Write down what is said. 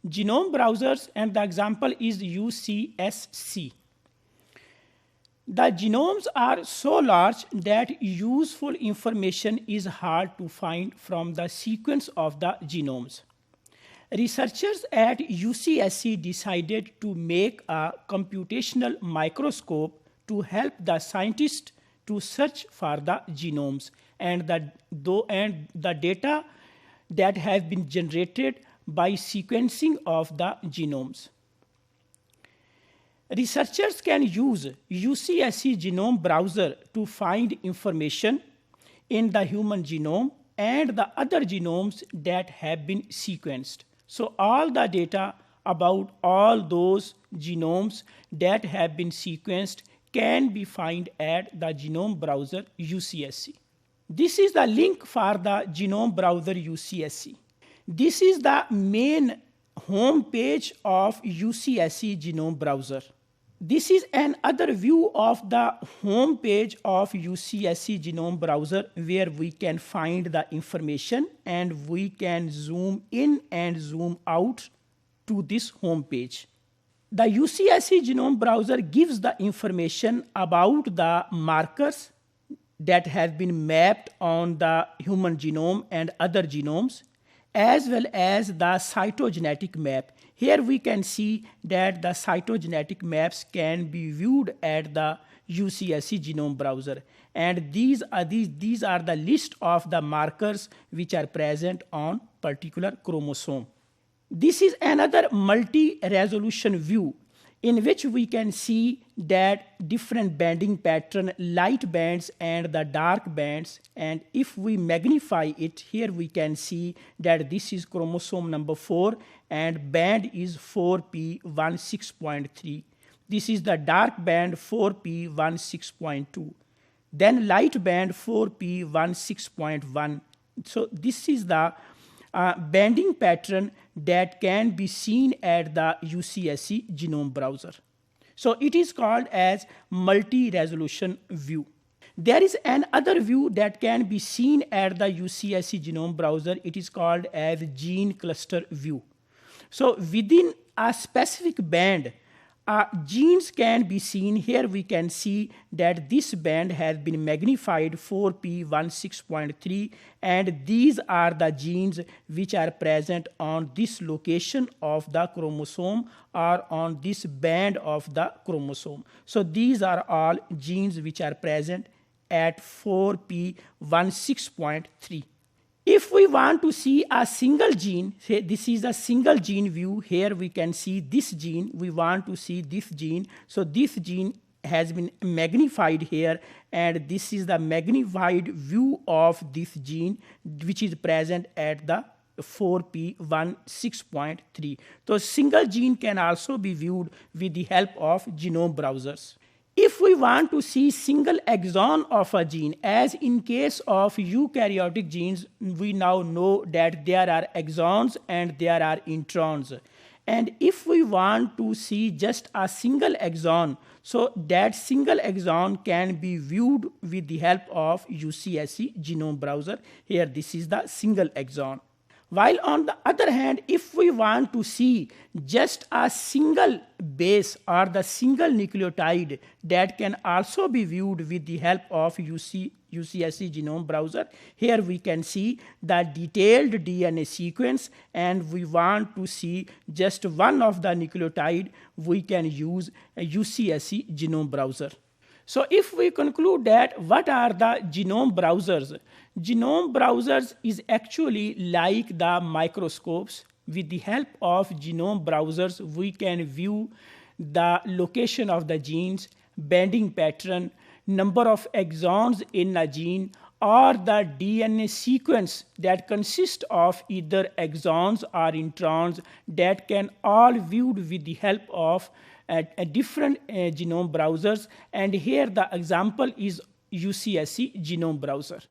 genome browsers, and the example is UCSC. The genomes are so large that useful information is hard to find from the sequence of the genomes. Researchers at UCSC decided to make a computational microscope to help the scientists to search for the genomes and the data that have been generated by sequencing of the genomes. Researchers can use UCSC genome browser to find information in the human genome and the other genomes that have been sequenced. So all the data about all those genomes that have been sequenced can be found at the genome browser UCSC. This is the link for the genome browser UCSC. This is the main home page of UCSC genome browser. This is another view of the home page of UCSC genome browser where we can find the information and we can zoom in and zoom out to this home page. The UCSC genome browser gives the information about the markers that have been mapped on the human genome and other genomes, as well as the cytogenetic map. Here we can see that the cytogenetic maps can be viewed at the UCSC genome browser. And these are the list of the markers which are present on particular chromosome. This is another multi-resolution view in which we can see that different banding pattern, light bands and the dark bands. And if we magnify it, here we can see that this is chromosome number 4 and band is 4p16.3. This is the dark band 4p16.2. Then light band 4p16.1. So this is the banding pattern that can be seen at the UCSC genome browser. So it is called as multi-resolution view. There is another view that can be seen at the UCSC genome browser. It is called as gene cluster view. So within a specific band, genes can be seen. Here we can see that this band has been magnified 4p16.3 and these are the genes which are present on this location of the chromosome or on this band of the chromosome. So these are all genes which are present at 4p16.3. If we want to see a single gene, say this is a single gene view, here we can see this gene, we want to see this gene. So this gene has been magnified here and this is the magnified view of this gene which is present at the 4p16.3. So single gene can also be viewed with the help of genome browsers. If we want to see single exon of a gene, as in case of eukaryotic genes, we now know that there are exons and there are introns. And if we want to see just a single exon, so that single exon can be viewed with the help of UCSC genome browser. Here this is the single exon. While on the other hand, if we want to see just a single base or the single nucleotide, that can also be viewed with the help of UCSC genome browser. Here we can see the detailed DNA sequence and we want to see just one of the nucleotide, we can use a UCSC genome browser. So if we conclude that what are the genome browsers? Genome browsers is actually like the microscopes. With the help of genome browsers, we can view the location of the genes, banding pattern, number of exons in a gene, or the DNA sequence that consists of either exons or introns that can all viewed with the help of different genome browsers. And here the example is UCSC genome browser.